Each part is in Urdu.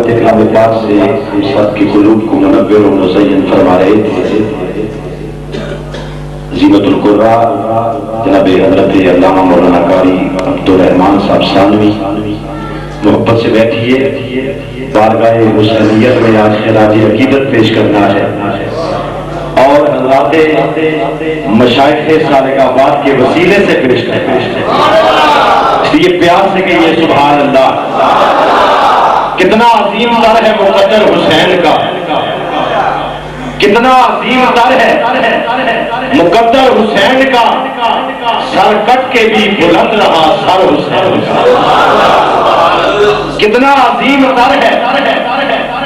تلاوت کلام پاک سے سب کی قلوب کو منور و مزین فرما رہے تھے زینت القرآ جناب حضرت علامہ مولانا قاری عبدالرحمان صاحب ثانوی، محبت سے بیٹھیے، بارگاہ حسینیت میں آج خراج عقیدت پیش کرنا ہے اور حضرات مشائخ سالک آباد کے وسیلے سے پیش کرنا ہے، اس لیے پیار سے کہیے سبحان اللہ۔ کتنا عظیم در ہے مقدر حسین کا، کتنا عظیم در ہے مقدر حسین کا، سر کٹ کے بھی بلند رہا سر حسین کا۔ کتنا عظیم در ہے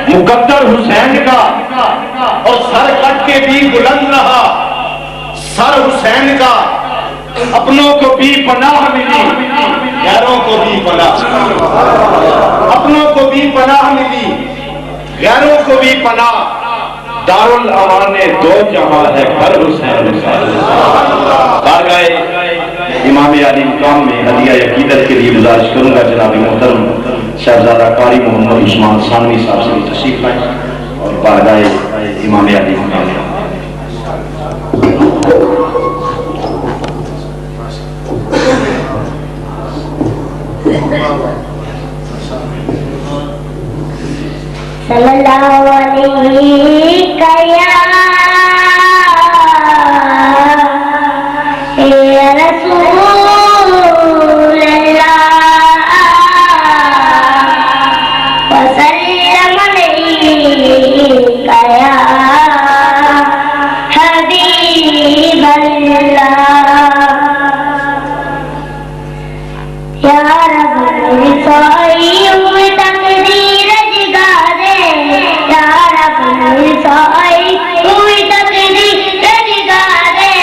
مقدر حسین کا، اور سر کٹ کے بھی بلند رہا سر حسین کا۔ اپنوں کو بھی پناہ ملی، غیروں کو بھی پناہ، اپنوں کو بھی پناہ ملی، غیروں کو بھی پناہ۔ دارالامان دو جہاں ہے ہر حسین کا۔ بارگاہ امام علی مقام میں ہدیہ عقیدت کے لیے گزارش کروں گا جناب محترم شہزادہ قاری محمد عثمان ثانوی صاحب سے تشریف لائیں اور بارگاہ امام علی مقام میں صلی اللہ علیہ یا رسول اللہ وسلم علیہ یا حبیب اللہ یا رب رسائی تقدیر سائی کوئی تقدیر جگارے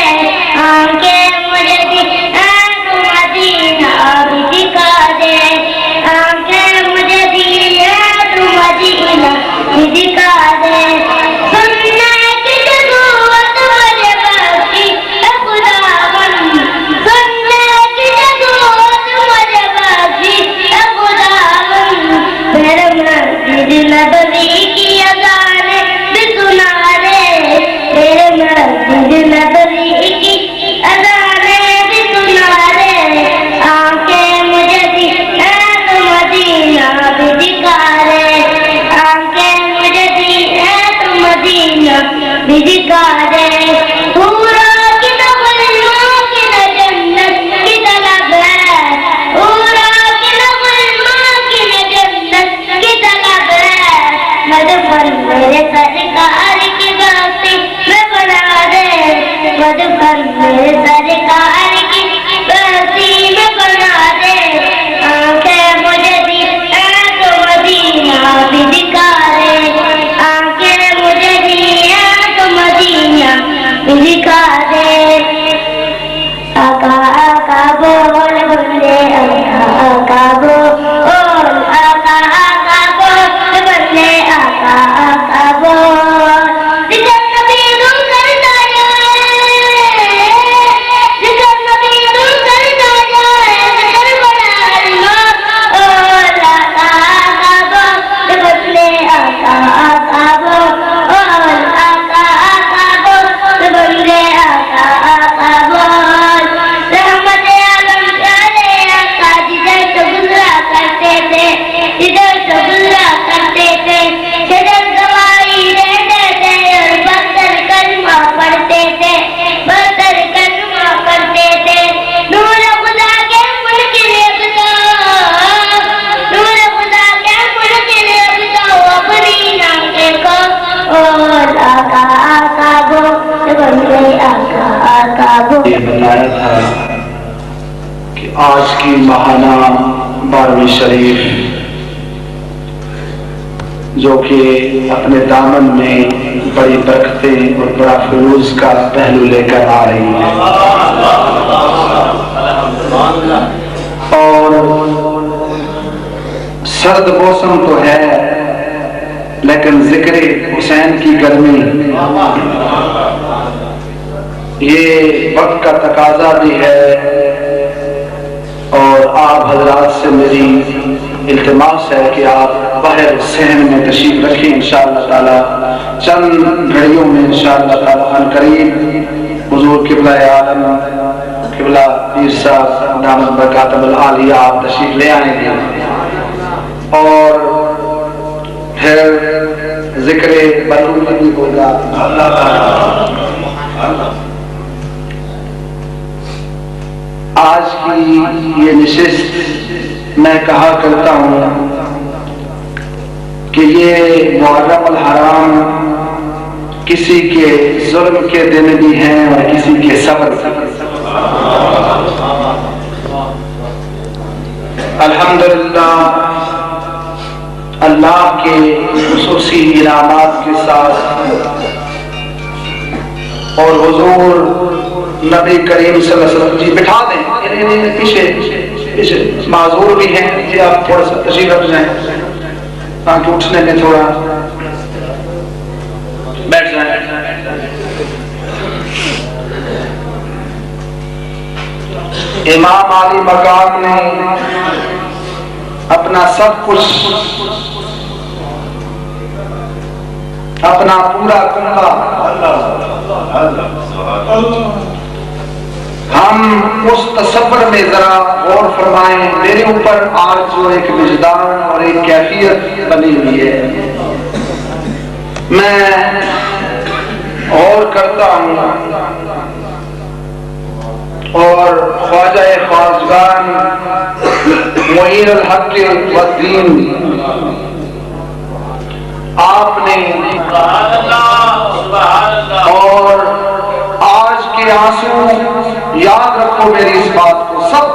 آنکھیں مجھے تو مدینہ بھی دکھا دے، آنکھیں مجھے تو مدینہ بھی دکھا دے۔ سننے کی ضرورت مجھے بخشی اے خداوند، سننے کی ضرورت مجھے بخشی اے خداوند، میرے مسجد نبوی کی اذان نبوی کی اذانیں بھی سنا رے، آنکھیں مجھے تو مدینہ بھی دکھا رے، آنکھیں مجھے تو مدینہ بھی دکھا رے۔ پورا کی نغمہ کی جنت کی طلب ہے، پورا کی نغمہ کی جنت کی طلب ہے، مدفن میرے سرکار کی بخشی میں بنا دے، مدفن میرے سرکار کی بخشی میں بنا دے۔ آنکھیں مجھے تو مدینہ بھی دکھا رے، آنکھیں مجھے تو مدینہ بھی دکھا دے۔ آقا آقا بول بندے آقا آقا بول، آقا آقا بول بندے آقا آقا بول۔ یہ بتایا تھا کہ آج کی ماہانہ 12ویں شریف جو کہ اپنے دامن میں بڑی برکتیں اور بڑا فیروز کا پہلو لے کر آ رہی ہے، اور سرد موسم تو ہے لیکن ذکر حسین کی گرمی یہ وقت کا تقاضا بھی ہے، اور آپ حضرات سے میری التماس ہے کہ آپ بحر حسین میں تشریف رکھیں انشاءاللہ تعالی. چند گھڑیوں میں انشاءاللہ تعالی عن قریب حضور قبلہ عالم قبلہ پیر صاحب دامت برکاتہ العالیہ آپ تشریف لے آئیں گے اور پھر ذکر بلوغی بھی ہوگا. آج کی یہ نشست میں کہا کرتا ہوں کہ یہ محرم الحرام کسی کے ظلم کے دن بھی ہیں اور کسی کے صبر. الحمدللہ اللہ کے خصوصی انعامات کے ساتھ اور حضور نبی کریم صلی اللہ علیہ وسلم جی بٹھا دیں پیچھے معذور بھی ہیں کہ آپ تھوڑا سا تشریف رکھ جائیں تاکہ اٹھنے میں تھوڑا بیٹھ جائیں. امام علی مقام نے اپنا سب کچھ اپنا پورا کنبہ ہم اس تصور میں ذرا غور فرمائیں. میرے اوپر آج جو ایک وجدان اور ایک کیفیت بنی ہوئی ہے میں غور کرتا ہوں اور خواجہ خواجگان معین الحق والدین آپ نے اور آج کے آنسو یاد رکھو میری اس بات کو سب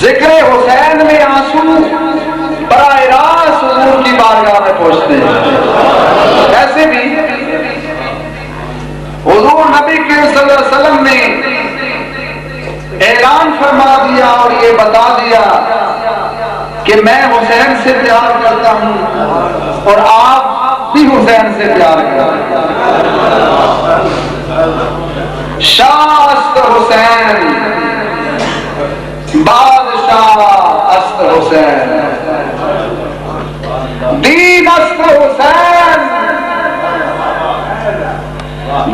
ذکر حسین میں آنسو براہ راست حضور کی بارگاہ میں پہنچتے ہیں. ایسے بھی حضور نبی کریم صلی اللہ علیہ وسلم نے اعلان فرما دیا اور یہ بتا دیا کہ میں حسین سے پیار کرتا ہوں اور آپ بھی حسین سے پیار کرتے ہیں. شاہ است حسین بادشاہ است حسین دین است حسین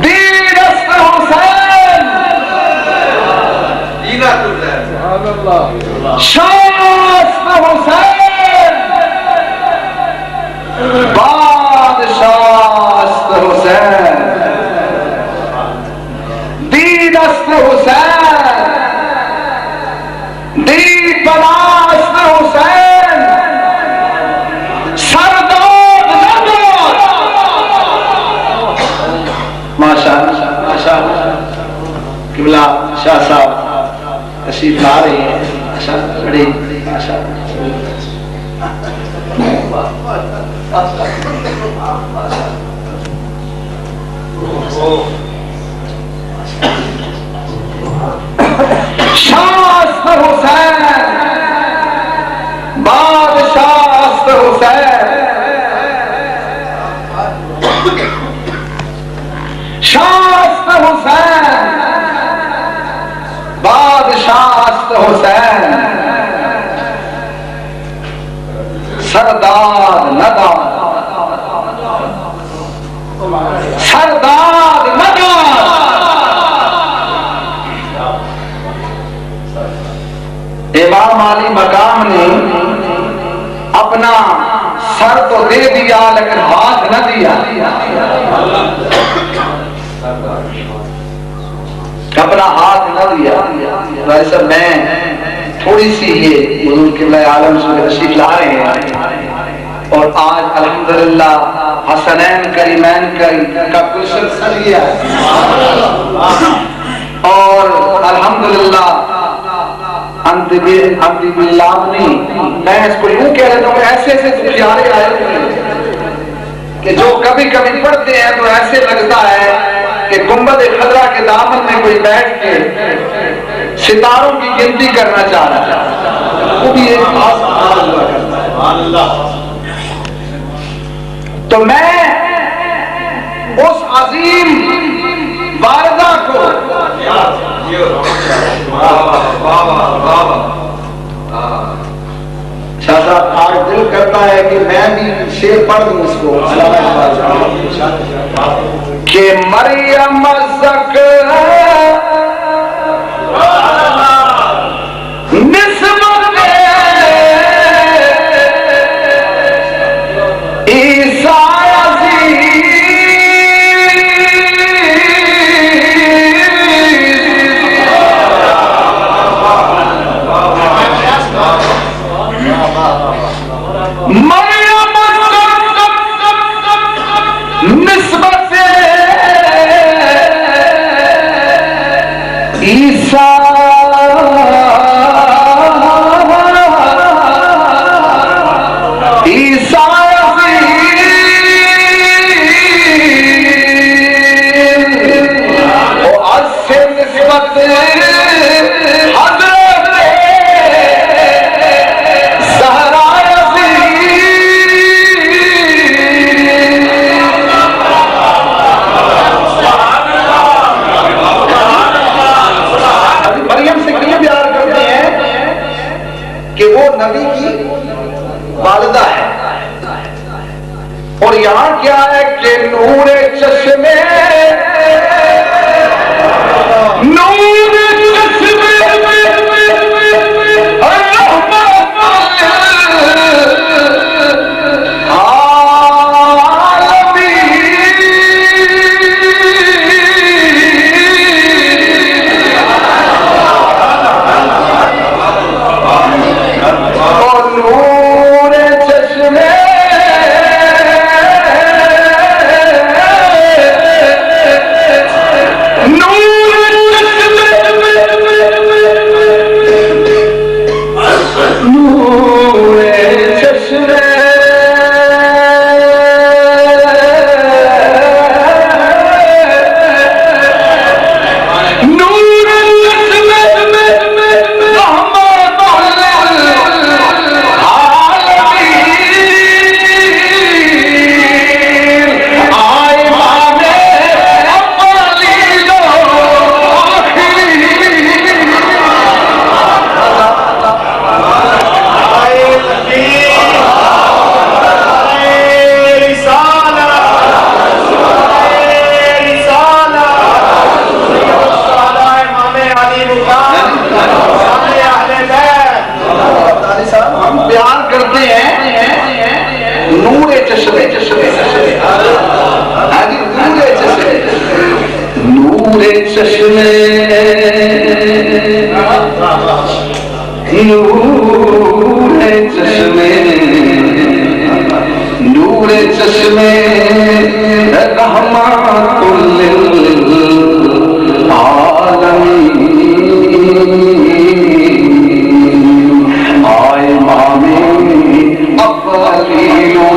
دین است حسین شاہ است حسین بادشاہ است حسین دین است حسین دین بنا است حسین سرداد نداد. ماشاءاللہ ماشاءاللہ قبلہ شاہ صاحب تشریف لا رہے ہیں. ماشاءاللہ بڑی ماشاءاللہ شاہ است حسین بادشاہ است حسین شاہ است حسین بادشاہ است حسین سردار نداد سردار نداد. امام علی مقام نے اپنا سر تو دے دیا لیکن ہاتھ نہ دیا. اپنا ہاتھ نہ دیا. ویسے میں تھوڑی سی یہ حضور قبلہ عالم سے تشریف لا رہے ہیں اور آج الحمدللہ حسنین کریمین کا کل سلسلہ ہے اور الحمدللہ میں اس کو یوں کہہ رہتا ہوں ایسے ایسے پیارے آئے کہ جو کبھی کبھی پڑھتے ہیں تو ایسے لگتا ہے کہ گنبد خضرا کے دامن میں کوئی بیٹھ کے ستاروں کی گنتی کرنا چاہ رہا ہے. وہ بھی ایک خاص حال ہوا کرتا ہے. تو میں اس عظیم واردہ کو شاہ صاحب آج شیر پڑھ دوں اس کو کہ مریم زک نسبت عیسیٰ اور یہاں کیا ہے کہ نور چشمے نور چشمے رحمت للعالمین آئے مامی اولینوں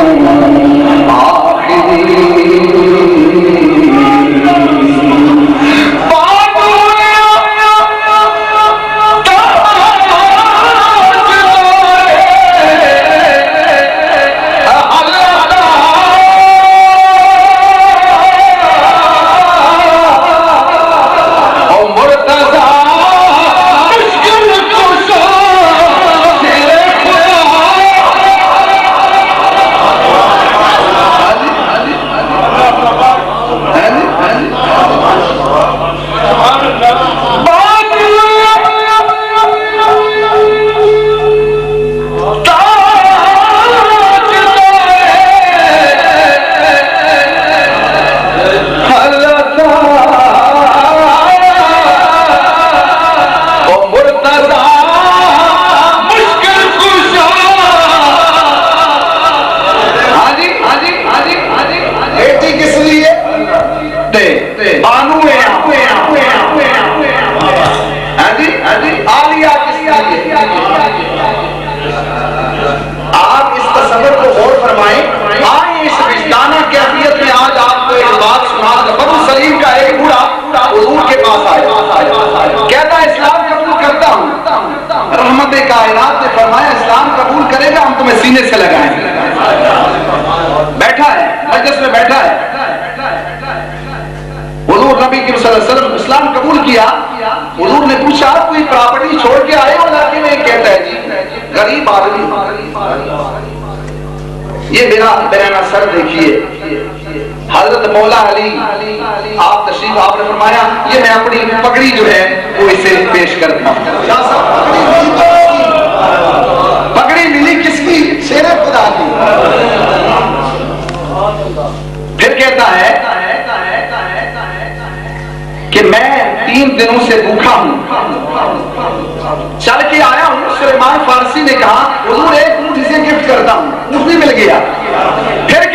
کائنات نے فرمایا اسلام قبول کرے گا ہم تمہیں سینے سے لگائیں گے. بیٹھا ہے مجلس میں بیٹھا ہے حضور نبی کریم صلی اللہ علیہ وسلم اسلام قبول کیا. حضور نے پوچھا کوئی پراپرٹی چھوڑ کے آئے ہو علاقے میں؟ کہتا ہے جی غریب آدمی یہ میرا بیانہ سر دیکھیے، حضرت مولا علی آپ تشریف آپ نے فرمایا یہ میں اپنی پگڑی جو ہے وہ اسے پیش کرتا ہوں۔ پگڑی ملی کس کی؟ شیر خدا کی۔ پھر کہتا ہے کہ میں 3 دنوں سے بھوکا ہوں، چل کے آیا ہوں۔ سلیمان فارسی نے کہا حضور ایک اونٹ اسے گفٹ کرتا ہوں، اونٹ بھی مل گیا۔ پھر